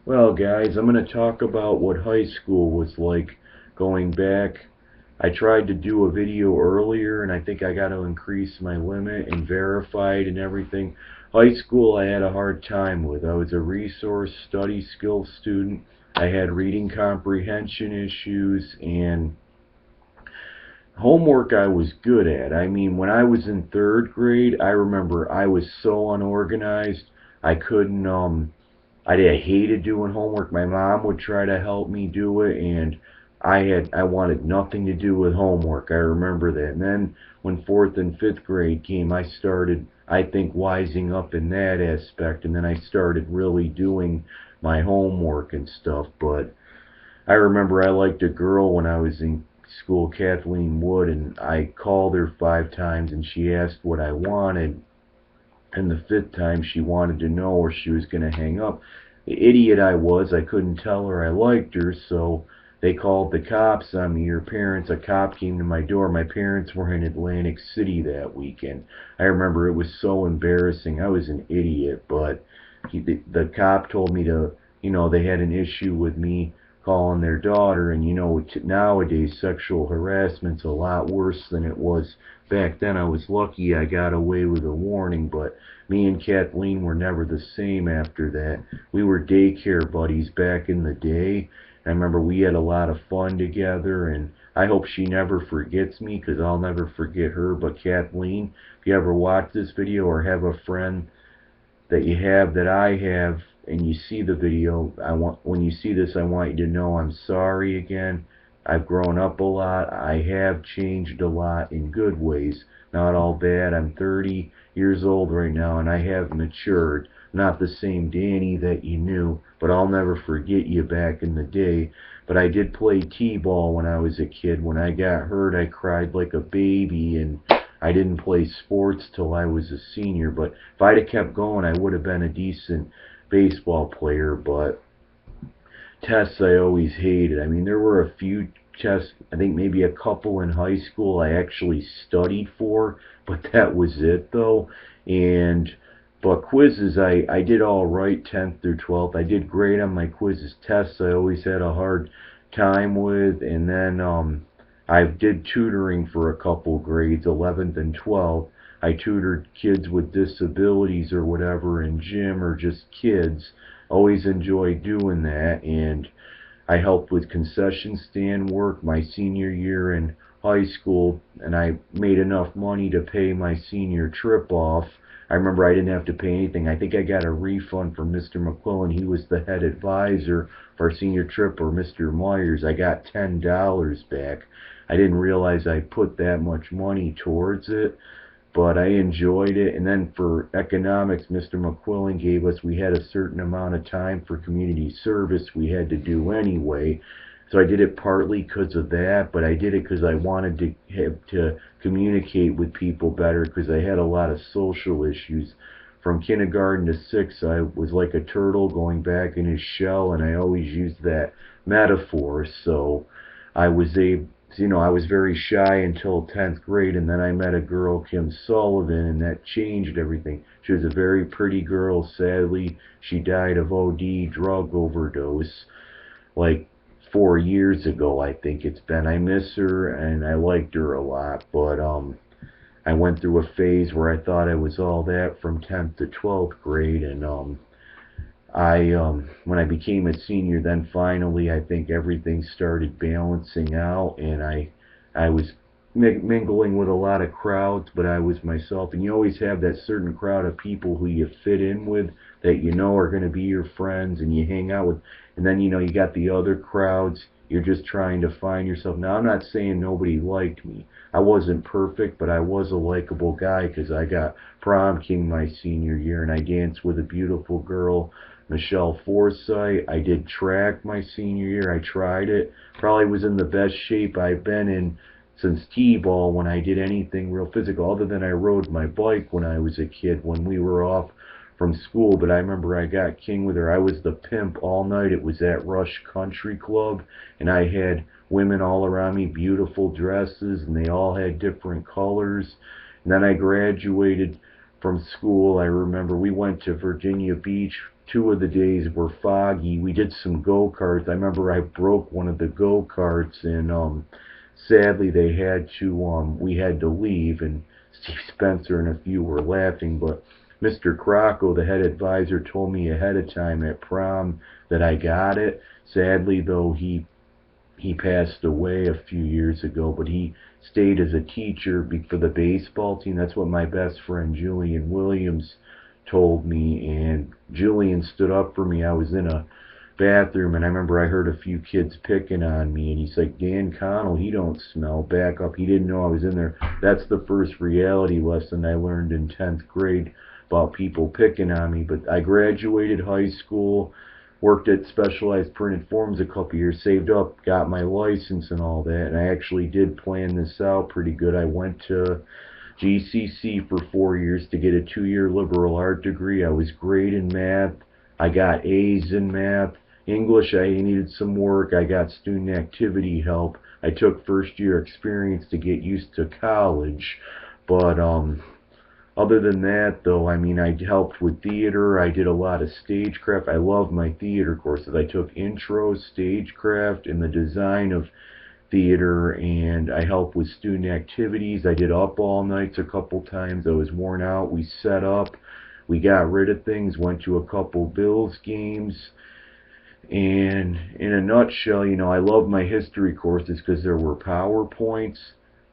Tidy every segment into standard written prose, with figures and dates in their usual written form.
Well, guys, I'm going to talk about what high school was like going back. I tried to do a video earlier, and I think I got to increase my limit and verified and everything. High school, I had a hard time with. I was a resource study skills student. I had reading comprehension issues, and homework I was good at. I mean, when I was in third grade, I remember I was so unorganized. I couldn't, I hated doing homework. My mom would try to help me do it, and I wanted nothing to do with homework. I remember that. And then when fourth and fifth grade came, I started, I think, wising up in that aspect, and then I started really doing my homework and stuff. But I remember I liked a girl when I was in school, Kathleen Wood, and I called her 5 times, and she asked what I wanted, and the fifth time she wanted to know or she was going to hang up. The idiot I was, I couldn't tell her I liked her, so they called the cops on me. Her parents, a cop came to my door. My parents were in Atlantic City that weekend. I remember it was so embarrassing. I was an idiot, but the cop told me to, they had an issue with me calling their daughter, and nowadays sexual harassment's a lot worse than it was back then. I was lucky I got away with a warning, but me and Kathleen were never the same after that. We were daycare buddies back in the day. I remember we had a lot of fun together, and I hope she never forgets me because I'll never forget her. But Kathleen, if you ever watch this video or have a friend that you have that I have and you see the video, when you see this, I want you to know I'm sorry again. I've grown up a lot. I have changed a lot in good ways, not all bad. I'm 30 years old right now, and I have matured. Not the same Danny that you knew, but I'll never forget you back in the day. But I did play t-ball when I was a kid. When I got hurt, I cried like a baby, and I didn't play sports till I was a senior. But if I'd have kept going, I would have been a decent baseball player. But tests I always hated. I mean, there were a few tests, I think maybe a couple in high school I actually studied for, but that was it though. And but quizzes, I did all right 10th through 12th. I did great on my quizzes. Tests I always had a hard time with, and then I did tutoring for a couple grades, 11th and 12th. I tutored kids with disabilities or whatever in gym, or just kids. Always enjoyed doing that, and I helped with concession stand work my senior year in high school, and I made enough money to pay my senior trip off. I remember I didn't have to pay anything. I think I got a refund from Mr. McQuillan. He was the head advisor for our senior trip, or Mr. Myers. I got $10 back. I didn't realize I put that much money towards it, but I enjoyed it. And then for economics, Mr. McQuillan gave us, we had a certain amount of time for community service we had to do anyway. So I did it partly because of that, but I did it because I wanted to have to communicate with people better, because I had a lot of social issues. From kindergarten to 6th, I was like a turtle going back in his shell, and I always used that metaphor. So I was a I was very shy until 10th grade, and then I met a girl, Kim Sullivan, and that changed everything. She was a very pretty girl. Sadly, she died of OD, drug overdose, like 4 years ago, I think it's been. I miss her, and I liked her a lot, but I went through a phase where I thought I was all that from 10th to 12th grade, and when I became a senior, then finally I think everything started balancing out, and I was mingling with a lot of crowds, but I was myself. And you always have that certain crowd of people who you fit in with, that you know are going to be your friends, and you hang out with. And then you got the other crowds. You're just trying to find yourself. Now, I'm not saying nobody liked me. I wasn't perfect, but I was a likable guy, because I got prom king my senior year, and I danced with a beautiful girl, Michelle Forsythe. I did track my senior year. I tried it. Probably was in the best shape I've been in since t-ball when I did anything real physical, other than I rode my bike when I was a kid when we were off from school. But I remember I got king with her. I was the pimp all night. It was at Rush Country Club, and I had women all around me, beautiful dresses, and they all had different colors. And then I graduated from school. I remember we went to Virginia Beach 2 of the days were foggy. We did some go-karts. I remember I broke one of the go-karts, and sadly they had to we had to leave, and Steve Spencer and a few were laughing, but Mr. Crocco, the head advisor, told me ahead of time at prom that I got it. Sadly though, he passed away a few years ago, but he stayed as a teacher for the baseball team. That's what my best friend Julian Williams told me, and Julian stood up for me. I was in a bathroom, and I remember I heard a few kids picking on me, and he's like, Dan Connell, he don't smell, back up. He didn't know I was in there. That's the first reality lesson I learned in 10th grade about people picking on me. But I graduated high school, worked at Specialized Printed Forms a couple years, saved up, got my license and all that, and I actually did plan this out pretty good. I went to GCC for 4 years to get a 2-year liberal art degree. I was great in math. I got A's in math. English, I needed some work. I got student activity help. I took first year experience to get used to college. But other than that, though, I mean, I helped with theater. I did a lot of stagecraft. I love my theater courses. I took intro, stagecraft, and the design of theater, and I helped with student activities. I did up all nights a couple times. I was worn out. We set up. We got rid of things. Went to a couple Bills games. And in a nutshell, you know, I love my history courses because there were PowerPoints,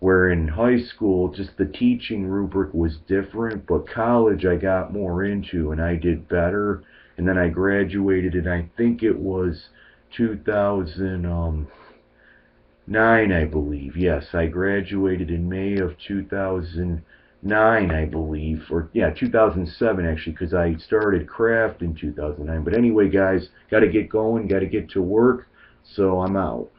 where in high school, just the teaching rubric was different, but college I got more into, and I did better. And then I graduated, and I think it was 2009, I believe. Yes, I graduated in May of 2009, I believe. Or, yeah, 2007, actually, because I started craft in 2009. But anyway, guys, got to get going, got to get to work, so I'm out.